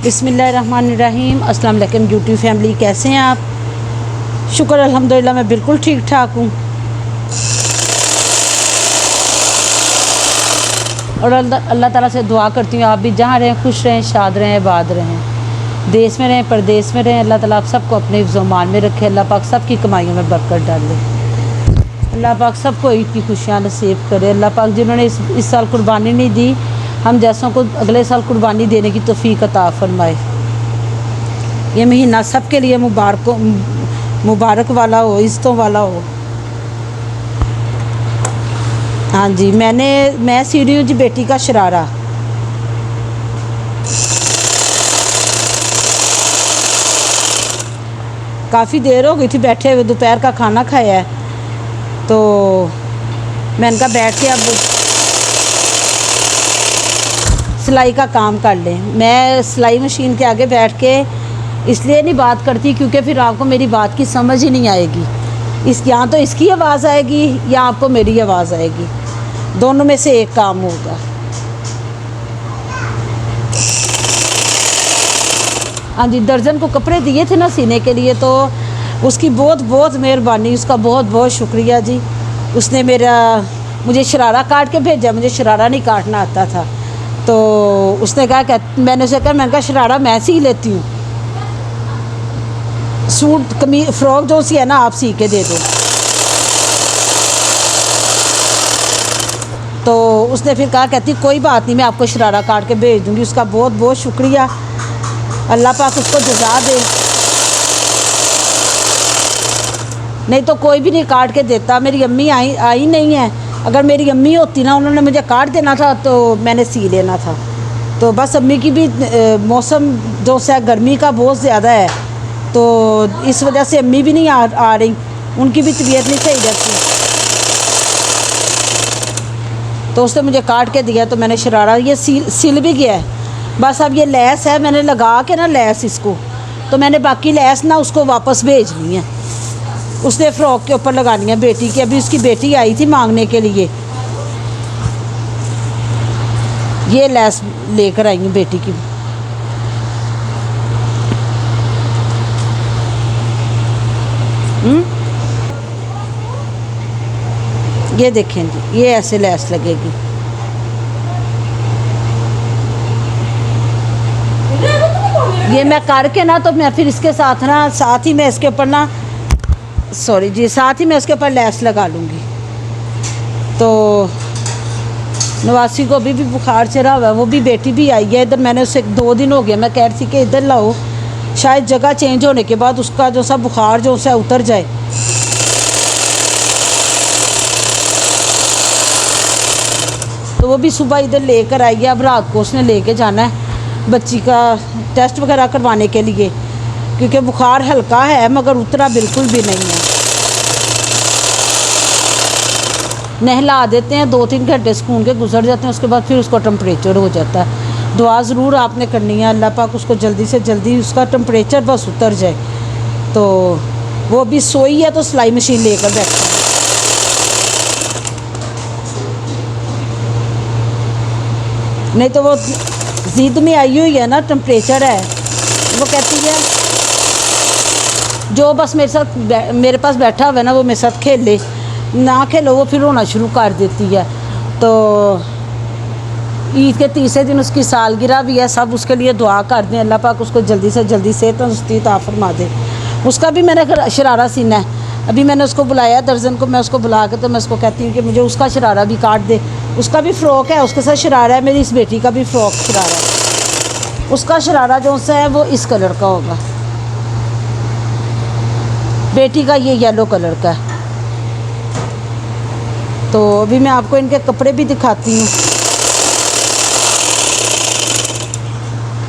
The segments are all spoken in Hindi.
बिस्मिल्लाहिर्रहमानिर्रहीम। अस्सलाम वालेकुम यूट्यूब फैमिली, कैसे हैं आप? शुक्र अल्हम्दुलिल्लाह मैं बिल्कुल ठीक ठाक हूँ। और अल्लाह ताला से दुआ करती हूँ आप भी जहाँ रहें खुश रहें, शाद रहें, आबाद रहें, देश में रहें, परदेश में रहें। अल्लाह ताला आप सबको अपने हिफ्ज़-ओ-मान में रखे। अल्लाह पाक सबकी कमाइयों में बरकत डाले। अल्लाह पाक सबको ईद की खुशियाँ नसीब करे। अल्लाह पाक जिन्होंने इस साल कुर्बानी नहीं दी, हम जैसों को अगले साल कुर्बानी देने की तौफीक अता फरमाए। ये महीना सब के लिए मुबारक वाला हो, इज़्ज़तों वाला हो। हाँ जी, मैं सी रही हूँ जी बेटी का शरारा। काफ़ी देर हो गई थी बैठे हुए, दोपहर का खाना खाया है तो मैंने कहा बैठ के अब सिलाई का काम कर लें। मैं सिलाई मशीन के आगे बैठ के इसलिए नहीं बात करती क्योंकि फिर आपको मेरी बात की समझ ही नहीं आएगी। या तो इसकी आवाज़ आएगी या आपको मेरी आवाज़ आएगी, दोनों में से एक काम होगा। हाँ जी, दर्जन को कपड़े दिए थे ना सीने के लिए, तो उसकी बहुत बहुत मेहरबानी, उसका बहुत बहुत शुक्रिया जी। उसने मुझे शरारा काट के भेजा, मुझे शरारा नहीं काटना आता था। तो उसने कहा मैंने उसे कहा, मैंने कहा शरारा मैं सी लेती हूँ, सूट कमीज फ़्रॉक जो सी है ना आप सी के दे दो। तो उसने फिर कहा, कहती कोई बात नहीं, मैं आपको शरारा काट के भेज दूँगी। उसका बहुत बहुत शुक्रिया, अल्लाह पाक उसको जज़ा दे। नहीं तो कोई भी नहीं काट के देता। मेरी अम्मी आई नहीं है, अगर मेरी अम्मी होती ना, उन्होंने मुझे काट देना था तो मैंने सी लेना था। तो बस अम्मी की भी मौसम जो है गर्मी का बहुत ज़्यादा है, तो इस वजह से अम्मी भी नहीं आ रही, उनकी भी तबीयत नहीं सही रहती। तो उसने मुझे काट के दिया, तो मैंने शरारा ये सिल भी गया है। बस अब ये लैस है, मैंने लगा के ना लैस इसको, तो मैंने बाकी लैस ना उसको वापस भेजनी है। उसने फ़्रॉक के ऊपर लगानी है बेटी की। अभी उसकी बेटी आई थी मांगने के लिए, ये लैस लेकर आई हूँ बेटी की। ये देखें जी, ये ऐसे लैस लगेगी। ये मैं करके ना, तो मैं फिर इसके साथ ही मैं इसके ऊपर ना साथ ही मैं इसके ऊपर लैस लगा लूँगी। तो नवासी को अभी भी बुखार चढ़ा हुआ है, वो भी बेटी भी आई है इधर। मैंने उसे 2 दिन हो गया, मैं कह रही थी कि इधर लाओ, शायद जगह चेंज होने के बाद उसका जो सा बुखार जो सा उतर जाए। तो वो भी सुबह इधर लेकर आई है। अब रात को उसने लेके जाना है बच्ची का टेस्ट वगैरह करवाने के लिए, क्योंकि बुखार हल्का है मगर उतरा बिल्कुल भी नहीं है। नहला देते हैं, 2-3 घंटे सुकून के गुजर जाते हैं, उसके बाद फिर उसको टेम्परेचर हो जाता है। दुआ ज़रूर आपने करनी है, अल्लाह पाक उसको जल्दी से जल्दी उसका टेम्परेचर बस उतर जाए। तो वो अभी सोई है तो सिलाई मशीन लेकर बैठा है। नहीं तो वो ज़िद में आई हुई है ना, टेम्परेचर है, वो कहती है जो बस मेरे पास बैठा हुआ है ना, वो मेरे साथ खेले, ना खेलो वो फिर रोना शुरू कर देती है। तो ईद के तीसरे दिन उसकी सालगिरह भी है, सब उसके लिए दुआ कर दें, अल्लाह पाक उसको जल्दी से जल्दी सेहत तंदुरुस्ती अता फरमा दे। उसका भी मैंने शरारा सीना है। अभी मैंने उसको बुलाया दर्जन को, मैं उसको बुला के तो मैं उसको कहती हूँ कि मुझे उसका शरारा भी काट दे। उसका भी फ़्रॉक है, उसके साथ शरारा है, मेरी इस बेटी का भी फ़्रॉक शरारा है। उसका शरारा जो सा है वो इस कलर का होगा, बेटी का ये येलो कलर का है। तो अभी मैं आपको इनके कपड़े भी दिखाती हूँ।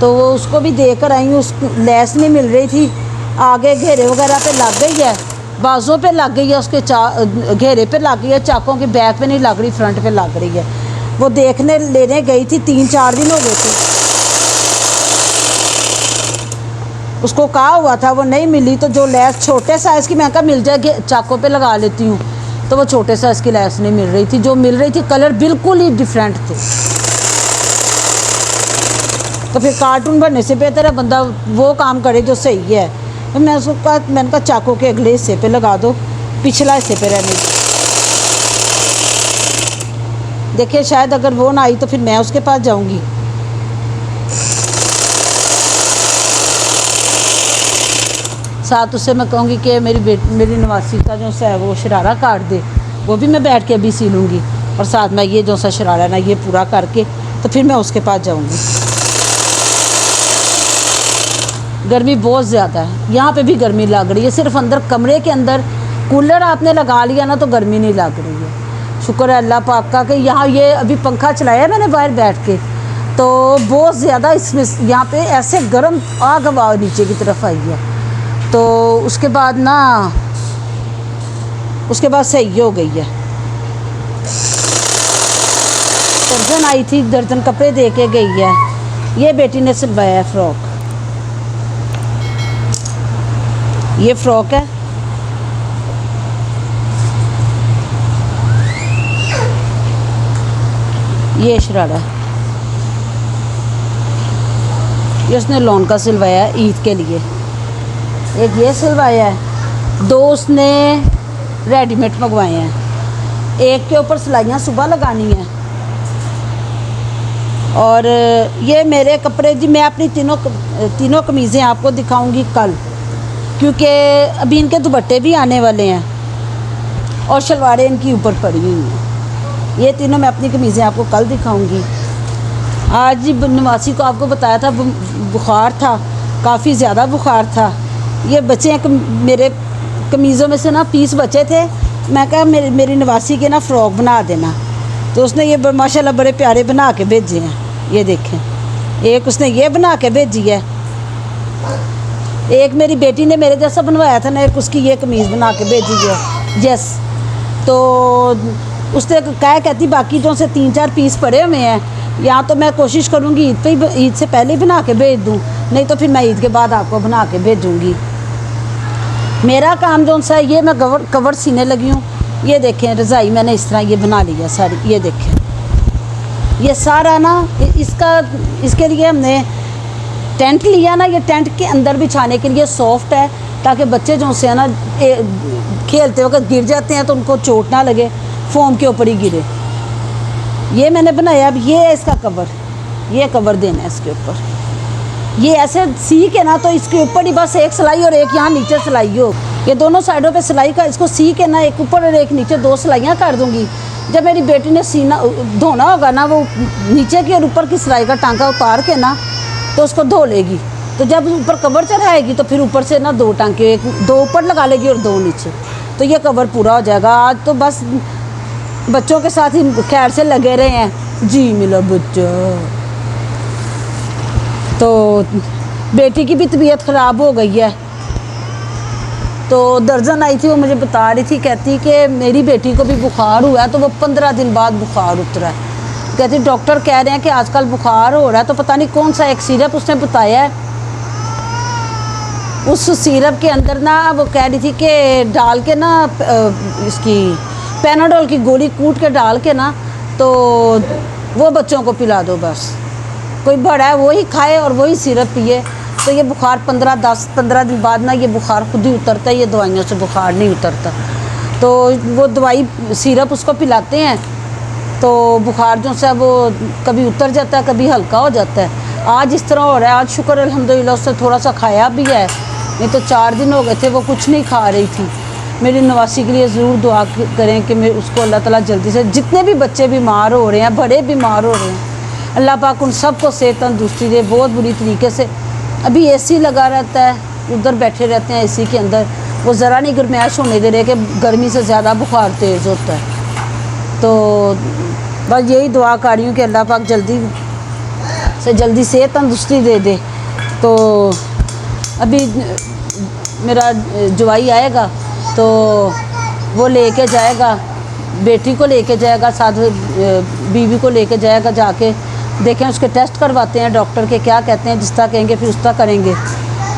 तो वो उसको भी देकर आई हूँ, उस लैस नहीं मिल रही थी, आगे घेरे वगैरह पे लग गई है, बाजों पे लग गई है, उसके घेरे पे लग गई है, चाकों के बैक पे नहीं लग रही, फ्रंट पे लग रही है। वो लेने गई थी, 3-4 दिन हो गए थे, उसको कहा हुआ था, वो नहीं मिली। तो जो लैस छोटे साइज़ की, मैं कहा मिल जाएगी, चाकों पे लगा लेती हूँ, तो वो छोटे साइज़ की लैस नहीं मिल रही थी। जो मिल रही थी कलर बिल्कुल ही डिफरेंट थे। तो फिर कार्टून बनने से बेहतर है बंदा वो काम करे जो सही है। तो मैं उसको कहा, मैंने कहा चाकू के अगले हिस्से पे लगा दो, पिछला हिस्से पे रहने दो। देखिए शायद अगर वो ना आई तो फिर मैं उसके पास जाऊंगी। साथ उससे मैं कहूँगी कि मेरी नवासी का जो सा है वो शरारा काट दे, वो भी मैं बैठ के अभी सी लूँगी। और साथ में ये जो सा शरारा ना ये पूरा करके तो फिर मैं उसके पास जाऊँगी। गर्मी बहुत ज़्यादा है, यहाँ पे भी गर्मी लग रही है। सिर्फ अंदर कमरे के अंदर कूलर आपने लगा लिया ना तो गर्मी नहीं लग रही है। शुक्र है अल्लाह पाक का कि यहाँ ये अभी पंखा चलाया मैंने बाहर बैठ के, तो बहुत ज़्यादा इसमें यहाँ पे ऐसे गर्म आग हवा नीचे की तरफ आई है। तो उसके बाद ना उसके बाद सही हो गई है। दर्जन आई थी, दर्जन कपड़े दे के गई है। ये बेटी ने सिलवाया है फ्रॉक, ये फ्रॉक है। ये शरारा ये उसने लॉन का सिलवाया है ईद के लिए। एक ये सिलवाया है, 2 उसने रेडीमेड मंगवाए हैं। एक के ऊपर सिलाइयाँ सुबह लगानी है। और ये मेरे कपड़े जी, मैं अपनी तीनों कमीज़ें आपको दिखाऊंगी कल, क्योंकि अभी इनके दुपट्टे भी आने वाले हैं और शलवारें इनकी ऊपर पड़ी हुई हैं। ये तीनों मैं अपनी कमीज़ें आपको कल दिखाऊंगी। आज नवासी को आपको बताया था बुखार था, काफ़ी ज़्यादा बुखार था। ये बचे हैं मेरे कमीज़ों में से ना पीस बचे थे। मैं कहा मेरी नवासी के ना फ़्रॉक बना देना, तो उसने ये माशाल्लाह बड़े प्यारे बना के भेजे हैं। ये देखें, एक उसने ये बना के भेजी है, एक मेरी बेटी ने मेरे जैसा बनवाया था ना, एक उसकी ये कमीज़ बना के भेजी है। यस, तो उसने कहती बाकी जो से 3-4 पीस पड़े हुए हैं, या तो मैं कोशिश करूँगी ईद पे ईद से पहले बना के भेज दूँ, नहीं तो फिर मैं ईद के बाद आपको बना के भेजूँगी। मेरा काम जो सा है ये मैं कवर सीने लगी हूँ। ये देखें रज़ाई मैंने इस तरह ये बना लिया सारी। ये देखें ये सारा ना इसके लिए हमने टेंट लिया ना, ये टेंट के अंदर बिछाने के लिए सॉफ्ट है, ताकि बच्चे जो से है ना खेलते वक्त गिर जाते हैं तो उनको चोट ना लगे, फोम के ऊपर ही गिरे। ये मैंने बनाया। अब ये है इसका कवर, ये कवर देना है इसके ऊपर। ये ऐसे सी के ना तो इसके ऊपर ही बस एक सिलाई और एक यहाँ नीचे सिलाई हो, ये दोनों साइडों पे सिलाई का इसको सी के ना एक ऊपर और एक नीचे 2 सिलाइयाँ कर दूँगी। जब मेरी बेटी ने सीना धोना होगा ना, वो नीचे की और ऊपर की सिलाई का टांका उतार के ना तो उसको धो लेगी। तो जब ऊपर कवर चढ़ाएगी तो फिर ऊपर से ना 2 टांके, 2 ऊपर लगा लेगी और 2 नीचे, तो ये कवर पूरा हो जाएगा। आज तो बस बच्चों के साथ ही खैर से लगे रहे हैं जी, मिला बच्चा। तो बेटी की भी तबीयत ख़राब हो गई है। तो दर्जन आई थी, वो मुझे बता रही थी, कहती कि मेरी बेटी को भी बुखार हुआ है, तो वो 15 दिन बाद बुखार उतरा है। कहती डॉक्टर कह रहे हैं कि आजकल बुखार हो रहा है, तो पता नहीं कौन सा एक सिरप उसने बताया है। उस सिरप के अंदर ना वो कह रही थी कि डाल के ना इसकी पैनाडोल की गोली कूट के डाल के ना तो वो बच्चों को पिला दो। बस कोई बड़ा है वही खाए और वही सिरप पिए, तो ये बुखार 15 दिन बाद ना ये बुखार खुद ही उतरता है। ये दवाइयों से बुखार नहीं उतरता, तो वो दवाई सिरप उसको पिलाते हैं तो बुखार जो सा वो कभी उतर जाता है, कभी हल्का हो जाता है। आज इस तरह हो रहा है। आज शुक्र अल्हम्दुलिल्लाह उससे थोड़ा सा खाया भी है, नहीं तो 4 दिन हो गए थे वो कुछ नहीं खा रही थी। मेरी नवासी के लिए ज़रूर दुआ करें कि मैं उसको अल्लाह ताला जल्दी से, जितने भी बच्चे बीमार हो रहे हैं, बड़े बीमार हो रहे हैं, अल्लाह पाक उन सबको सेहत तंदुरुस्ती दे। बहुत बुरी तरीके से अभी एसी लगा रहता है, उधर बैठे रहते हैं एसी के अंदर, वो ज़रा नहीं गर्माइश होने दे रहे कि गर्मी से ज़्यादा बुखार तेज़ होता है। तो बस यही दुआ कर रही हूँ कि अल्लाह पाक जल्दी से जल्दी सेहत तंदुरुस्ती दे दे। तो अभी मेरा जवाई आएगा तो वो लेके जाएगा, बेटी को लेके जाएगा, साथ बीवी को लेके जाएगा। जाके देखें, उसके टेस्ट करवाते हैं डॉक्टर के, क्या कहते हैं, जिस तरह कहेंगे फिर उस तरह करेंगे।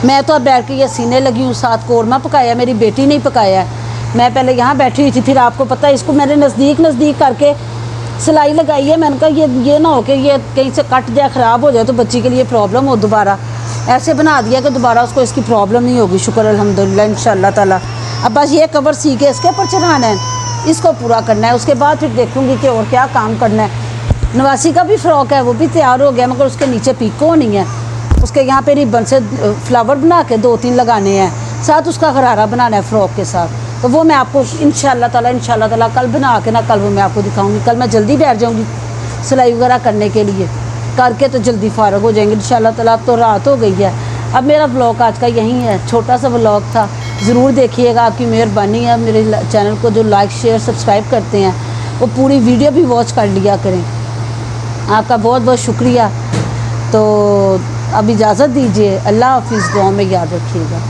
मैं तो अब बैठ के ये सीने लगी हूँ। साथ कौरमा पकाया, मेरी बेटी नहीं पकाया है। मैं पहले यहाँ बैठी हुई थी, फिर आपको पता है इसको मैंने नज़दीक करके सिलाई लगाई है, मैंने कहा ये ना हो कि ये कहीं से कट जाए, ख़राब हो जाए तो बच्ची के लिए प्रॉब्लम हो दोबारा। ऐसे बना दिया कि दोबारा उसको इसकी प्रॉब्लम नहीं होगी। शुक्र अल्हम्दुलिल्लाह इंशाअल्लाह ताला। अब बस ये कवर सी के इसके ऊपर चढ़ाना है, इसको पूरा करना है। उसके बाद फिर देखूँगी कि और क्या काम करना है। नवासी का भी फ़्रॉक है, वो भी तैयार हो गया, मगर उसके नीचे पीको नहीं है। उसके यहाँ पे रिबन से फ्लावर बना के 2-3 लगाने हैं, साथ उसका गरारा बनाना है फ़्रॉक के साथ। तो वो मैं आपको इंशाअल्लाह ताला कल बना के ना, कल वो मैं आपको दिखाऊंगी। कल मैं जल्दी बैठ जाऊंगी सिलाई वगैरह करने के लिए, करके तो जल्दी फ़ारग हो जाएंगे इंशाअल्लाह ताला। अब तो रात हो गई है। अब मेरा व्लॉग आज का यही है, छोटा सा व्लॉग था। ज़रूर देखिएगा, आपकी मेहरबानी है। मेरे चैनल को जो लाइक शेयर सब्सक्राइब करते हैं वो पूरी वीडियो भी वॉच कर लिया करें। आपका बहुत बहुत शुक्रिया। तो अब इजाज़त दीजिए। अल्लाह हाफिज़, दुआ में याद रखिएगा।